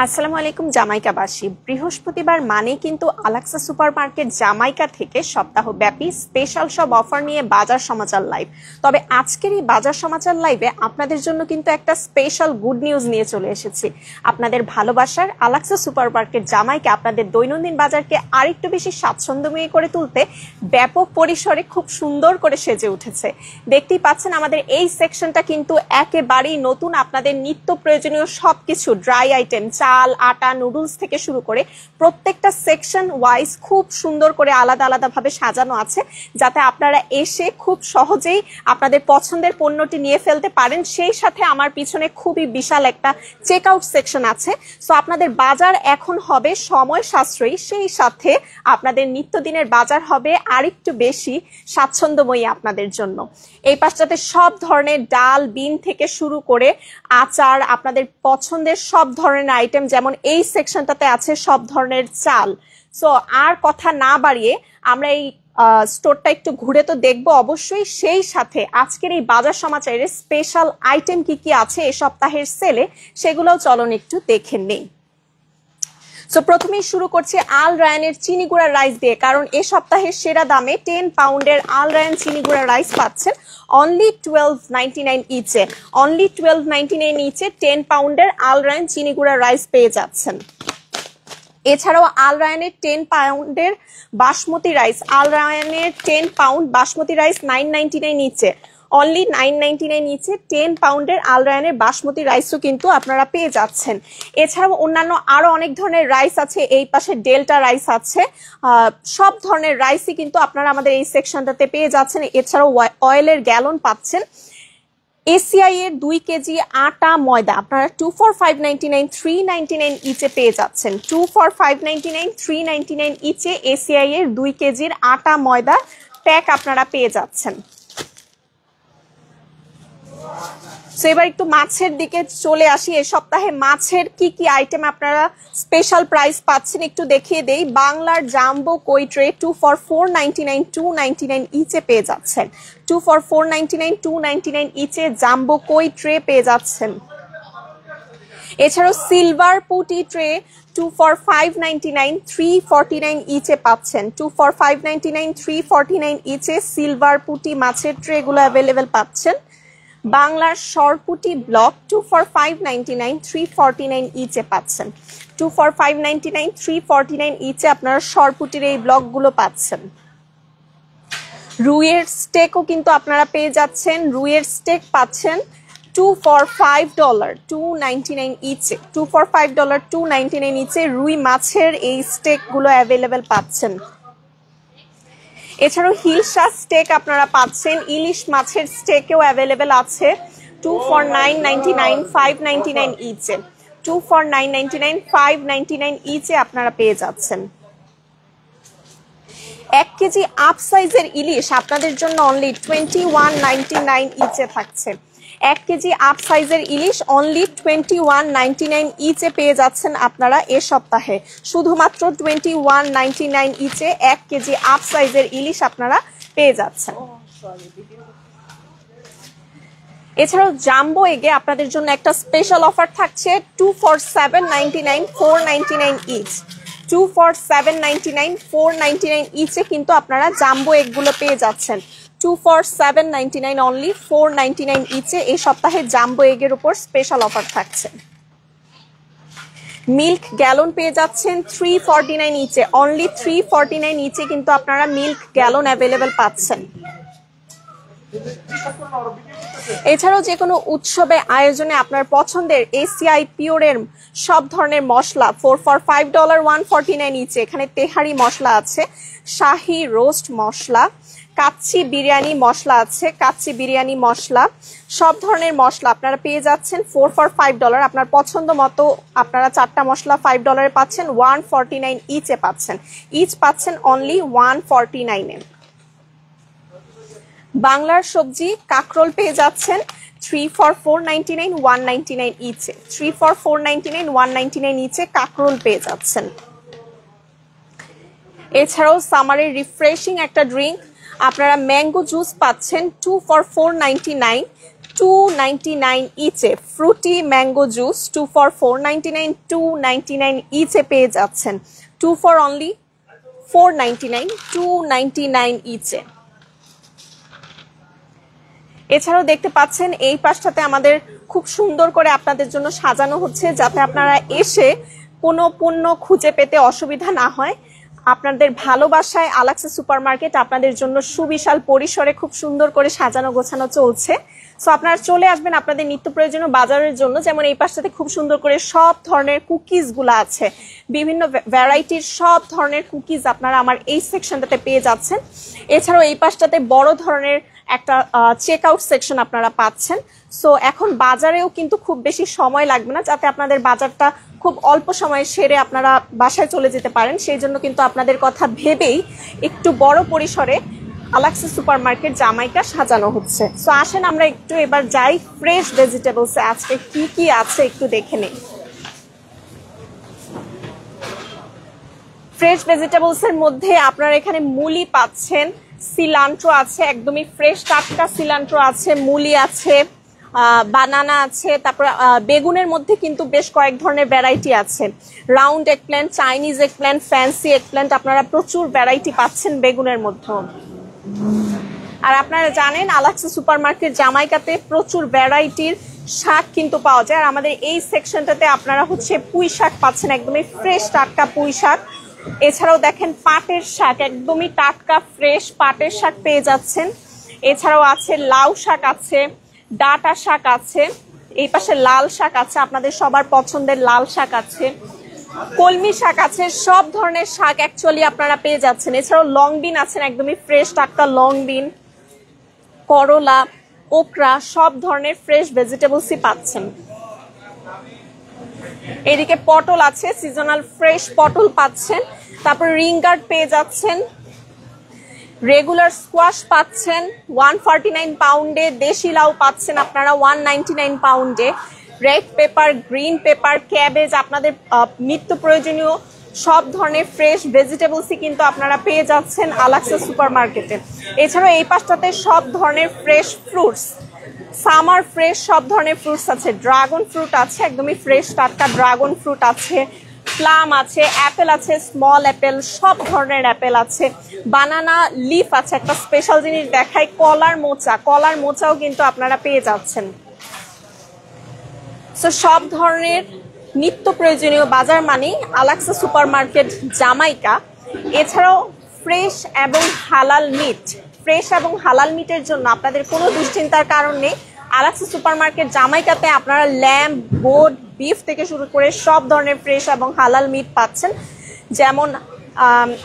আসসালামু আলাইকুম জামাইকাবাসী। বৃহস্পতিবার মানে কিন্তু আলাক্সা সুপার মার্কেট জামাইকা থেকে সপ্তাহব্যাপী স্পেশাল সব অফার নিয়ে বাজার সমাচার লাইভ। তবে আজকের এই বাজার সমাচার লাইভে আপনাদের জন্য কিন্তু একটা স্পেশাল গুড নিউজ নিয়ে চলে এসেছি। আপনাদের ভালোবাসার আলাক্সা সুপার মার্কেট জামাইকা আপনাদের দৈনন্দিন বাজারকে আরেকটু বেশি স্বাচ্ছন্দ্যময়ী করে তুলতে ব্যাপক পরিসরে খুব সুন্দর করে সেজে উঠেছে। দেখতেই পাচ্ছেন আমাদের এই সেকশনটা কিন্তু একেবারেই নতুন। আপনাদের নিত্য প্রয়োজনীয় সবকিছু ড্রাই আইটেম, চাল, আটা, নুডলস থেকে শুরু করে প্রত্যেকটা সেকশন ওয়াইজ খুব সুন্দর করে আলাদা আলাদা ভাবে সাজানো আছে, যাতে আপনারা এসে খুব সহজেই আপনাদের পছন্দের পণ্যটি নিয়ে ফেলতে পারেন। সেই সাথে আমার পিছনে খুবই বিশাল একটা চেক আউট সেকশন আছে। সো আপনাদের বাজার এখন হবে সময় সাশ্রয়ী, সেই সাথে আপনাদের নিত্যদিনের বাজার হবে আরেকটু বেশি স্বাচ্ছন্দ্যময়ী আপনাদের জন্য। এই পাশটাতে সব ধরনের ডাল, বিন থেকে শুরু করে আচার, আপনাদের পছন্দের সব ধরনের আইটেম, যেমন এই সেকশনটাতে আছে সব ধরনের চাল। সো আর কথা না বাড়িয়ে আমরা এই স্টোরটা একটু ঘুরে তো দেখবো অবশ্যই। সেই সাথে আজকের এই বাজার সমাচারের স্পেশাল আইটেম কি কি আছে এই সপ্তাহের সেলে, সেগুলোও চলুন একটু দেখে নেই। সো প্রথমেই শুরু করছি আল রায়ানের চিনি গুঁড়া রাইস দিয়ে, কারণ এ সপ্তাহের সেরা দামে 10 পাউন্ডের আল রায়ান চিনি গুঁড়া রাইস পাচ্ছেন অনলি 12.99 ইচে। অনলি 12.99 ইচে 10 পাউন্ডের আল রায়ান চিনি গুঁড়া রাইস পেয়ে যাচ্ছেন। এছাড়াও আল রায়ানের 10 পাউন্ডের বাসমতি রাইস, আল রায়ানের 10 পাউন্ড বাসমতি রাইস 9.99 ইচে। অনলি 9.99 নিচে 10 পাউন্ডের আল রায়ানের বাসমতি রাইসও কিন্তু আপনারা পেয়ে যাচ্ছেন। এছাড়াও অন্যান্য আরো অনেক ধরনের রাইস আছে, এই পাশে ডেল্টা রাইস আছে, সব ধরনের রাইসই কিন্তু আপনারা আমাদের এই সেকশনটাতে পেয়ে যাচ্ছেন। এছাড়াও অয়েলের গ্যালন পাচ্ছেন। এসিআই এর 2 কেজি আটা ময়দা আপনারা 2 for 5.99 3.99 ইচে পেয়ে যাচ্ছেন। 2 for 5.99 3.99 ইচে এসিআই এর 2 কেজির আটা ময়দা প্যাক আপনারা পেয়ে যাচ্ছেন। সো এবার একটু মাছের দিকে চলে আসি। এই সপ্তাহে মাছের কি কি আইটেম আপনারা স্পেশাল প্রাইস পাচ্ছেন একটু দেখিয়ে দেই। বাংলার জাম্বো কই ট্রে 2 for 4.99 2.99 ইচে পেয়ে যাচ্ছেন। 2 for 4.99 2.99 ইচে জাম্বো কই ট্রে পেয়ে যাচ্ছেন। এছাড়াও সিলভার পুটি ট্রে 2 for 5.99 3.49 ইচে পাচ্ছেন। 2 for 5.99 3.49 ইচে সিলভার পুটি মাছের ট্রে গুলো অ্যাভেলেবেল পাচ্ছেন। বাংলার সরপুটি ব্লক 2 for 5.99 3.49 ইচে পাচ্ছেন। 2 for 5.99 3.49 ইচে আপনারা সরপুটির এই ব্লকগুলো পাচ্ছেন। রুইয়ের স্টেকও কিন্তু আপনারা পেয়ে যাচ্ছেন। রুইয়ের স্টেক পাচ্ছেন 2 for $5 2.99 ইচে। 2 for $5 2.99 ইচে রুই মাছের এই স্টেকগুলো অ্যাভেলেবেল পাচ্ছেন। এছাড়াও হিলসা স্টেক আপনারা পাচ্ছেন। ইলিশ মাছের স্টেকেও অ্যাভেলেবেল আছে 2 for 9.99 5.99 ইচে। 2 for 9.99 5.99 ইচে আপনারা পেয়ে যাচ্ছেন। 1 কেজি আপ সাইজের ইলিশ আপনাদের জন্য অনলি 21.99 ইচে থাকছে। 1 কেজি আপ সাইজের ইলিশ অনলি 21.99 ইচে পেয়ে যাচ্ছেন আপনারা এ সপ্তাহে। শুধুমাত্র 21.99 ইচে 1 কেজি আপ সাইজের ইলিশ আপনারা পেয়ে যাচ্ছেন। এছাড়াও জাম্বো এগে আপনাদের জন্য একটা স্পেশাল অফার থাকছে 2 for 7.99 4.99 ইচ। 2 for 7.99 4.99 ইচে কিন্তু আপনারা জাম্বো এগগুলো পেয়ে যাচ্ছেন। 2 for 7.99 অনলি 4.99 ইচে এই সপ্তাহে জাম্বো এগের উপর স্পেশাল অফার থাকছে। মিল্ক গ্যালন পেয়ে যাচ্ছেন 3.49 ইচে। অনলি 3.49 ইচে কিন্তু আপনারা মিল্ক গ্যালন অ্যাভেলেবেল পাচ্ছেন। এছাড়াও যে কোনো উৎসবে আয়োজনে আপনার পছন্দের এসিআই পিওরের সব ধরনের মশলা 4 for $5 1.49 ইচে। এখানে তেহারি মশলা আছে, শাহি রোস্ট মশলা, কাচ্চি বিরিয়ানি মশলা আছে, কাচ্চি বিরিয়ানি মশলা, সব ধরনের মশলা আপনারা পেয়ে যাচ্ছেন 4 for $5। আপনার পছন্দ মতো আপনারা 4টা মশলা $5 পাচ্ছেন। 1.49 ইচে পাচ্ছেন। ইচ পাচ্ছেন অনলি 1.49 এ। বাংলার সবজি কাকরোল পেয়ে যাচ্ছেন 3 for 4.99 1.99 ইচে। 3 for 4.99 1.99 ইচে কাকরোল পেয়ে যাচ্ছেন। এছাড়াও সামারের রিফ্রেশিং একটা ড্রিঙ্ক আপনারা ম্যাঙ্গো জুস পাচ্ছেন 2 for 4.99 299 each Frooti mango juice 2 for 499, 299 each পেয়ে যাচ্ছেন। 2 for only 499, 299 ইচে। এছাড়াও দেখতে পাচ্ছেন এই পাশটাতে আমাদের খুব সুন্দর করে আপনাদের জন্য সাজানো হচ্ছে, যাতে আপনারা এসে কোনো পণ্য খুঁজে পেতে অসুবিধা না হয়। আপনাদের ভালোবাসায় আলাক্সা সুপারমার্কেট আপনাদের জন্য সুবিশাল পরিসরে খুব সুন্দর করে সাজানো গোছানো চলছে। সো আপনারা চলে আসবেন আপনাদের নিত্য প্রয়োজনীয় বাজারের জন্য। যেমন এই পাশটাতে খুব সুন্দর করে সব ধরনের কুকিজ গুলো আছে, বিভিন্ন ভ্যারাইটির সব ধরনের কুকিজ আপনারা আমার এই সেকশনটাতে পেয়ে যাচ্ছেন। এছাড়াও এই পাশটাতে বড় ধরনের একটা চেক আউট সেকশন আপনারা পাচ্ছেন। সো এখন বাজারেও কিন্তু খুব বেশি সময় লাগবে না, যাতে আপনাদের বাজারটা খুব অল্প সময়ে সেরে আপনারা বাসায় চলে যেতে পারেন। সেই জন্য কিন্তু আপনাদের কথা ভেবেই একটু বড় পরিসরে আলাক্সা সুপারমার্কেট জামাইকা সাজানো হচ্ছে। সো আসেন আমরা একটু এবার যাই ফ্রেশ ভেজিটেবলসে আজকে কি কি আছে একটু দেখে নিই। ফ্রেশ ভেজিটেবলসের মধ্যে আপনারা এখানে মুলি পাচ্ছেন, সিলান্ট্রো আছে, একদমই ফ্রেশ টাটকা সিলান্ট্রো আছে, মুলি আছে, বানানা আছে, তারপর বেগুনের মধ্যে কিন্তু বেশ কয়েক ধরনের ভ্যারাইটি আছে। রাউন্ড এগপ্ল্যান্ট, চাইনিজ এগপ্ল্যান্ট, ফ্যান্সি এগপ্ল্যান্ট, আপনারা প্রচুর ভ্যারাইটি পাচ্ছেন বেগুনের মধ্যে। আর আপনারা জানেন আলাক্সা সুপারমার্কেট জামাইকাতে প্রচুর ভ্যারাইটির শাক কিন্তু পাওয়া যায়। আর আমাদের এই সেকশনটাতে আপনারা হচ্ছে পুঁই শাক পাচ্ছেন, একদমই ফ্রেশ টাটকা পুঁই শাক। এছাড়াও দেখেন পাটের শাক, একদমই টাটকা ফ্রেশ পাটের শাক পেয়ে যাচ্ছেন। এছাড়াও আছে লাউ শাক আছে, ডাঁটা শাক আছে, এই পাশে লাল শাক আছে, আপনাদের সবার পছন্দের লাল শাক আছে, কলমি শাক আছে, সব ধরনের শাক অ্যাকচুয়ালি আপনারা পেয়ে যাচ্ছেন। এছাড়াও লং বিন আছেন, একদমই ফ্রেশ টাটকা লং বিন, করলা, ওকরা, সব ধরনের ফ্রেশ ভেজিটেবলসই পাচ্ছেন। এদিকে পটল আছে, সিজনাল ফ্রেশ পটল পাচ্ছেন। তারপর রিংগার্ড পেয়ে যাচ্ছেন, রেগুলার স্কোয়াশ পাচ্ছেন 149 পাউন্ডে, দেশি লাউ পাচ্ছেন আপনারা 199 পাউন্ডে, red pepper, green pepper, cabbage, আপনাদের নিত্য প্রয়োজনীয় সব ধরনের ফ্রেশ ভেজিটেবলসই কিন্তু আপনারা পেয়ে যাচ্ছেন আলাক্সা সুপারমার্কেটে। এছাড়াও এই পাশটাতে সব ধরনের ফ্রেশ ফ্রুটস, সামার ফ্রেশ সব ধরনের ফ্রুটস আছে, ড্রাগন ফ্রুট আছে, একদমই ফ্রেশ টাটকা ড্রাগন ফ্রুট আছে, প্লাম আছে, অ্যাপেল আছে, স্মল অ্যাপেল, সব ধরনের অ্যাপেল আছে, বানানা লিফ আছে। একটা স্পেশাল জিনিস দেখাই, কলার মোচা, কলার মোচাও কিন্তু আপনারা পেয়ে যাচ্ছেন। সো সব ধরনের নিত্য প্রয়োজনীয় বাজার মানে আলাক্সা সুপারমার্কেট জামাইকা। এছাড়াও ফ্রেশ এবং হালাল মিট, ফ্রেশ এবং হালাল মিটের জন্য আপনাদের কোনো দুশ্চিন্তার কারণ নেই। আলাক্সা সুপারমার্কেট জামাইকাতে আপনারা ল্যাম্ব, গোট, বিফ থেকে শুরু করে সব ধরনের ফ্রেশ এবং হালাল মিট পাচ্ছেন। যেমন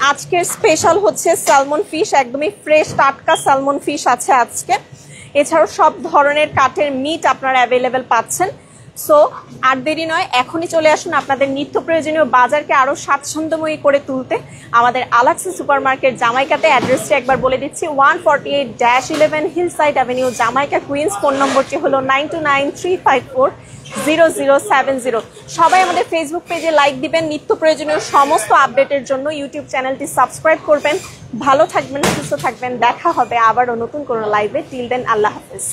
আজকের স্পেশাল হচ্ছে স্যালমন ফিশ, একদমই ফ্রেশ টাটকা স্যালমন ফিশ আছে আজকে। এছাড়াও সব ধরনের কাঠের মিট আপনারা অ্যাভেলেবেল পাচ্ছেন। সো আর দেরি নয়, এখনই চলে আসুন আপনাদের নিত্য প্রয়োজনীয় বাজারকে আরো স্বাচ্ছন্দ্যময়ী করে তুলতে আমাদের আলাক্সা সুপারমার্কেট জামাইকাতে। অ্যাড্রেসটি একবার বলে দিচ্ছি, 148-11 hillside avenue, Jamaica, Queens. Phone নম্বরটি হলো 9293540070। সবাই আমাদের ফেসবুক পেজে লাইক দিবেন, নিত্য প্রয়োজনীয় সমস্ত আপডেটের জন্য ইউটিউব চ্যানেলটি সাবস্ক্রাইব করবেন। ভালো থাকবেন, সুস্থ থাকবেন, দেখা হবে আবারও নতুন কোনো লাইভে। টিল দেন, আল্লাহ হাফেজ।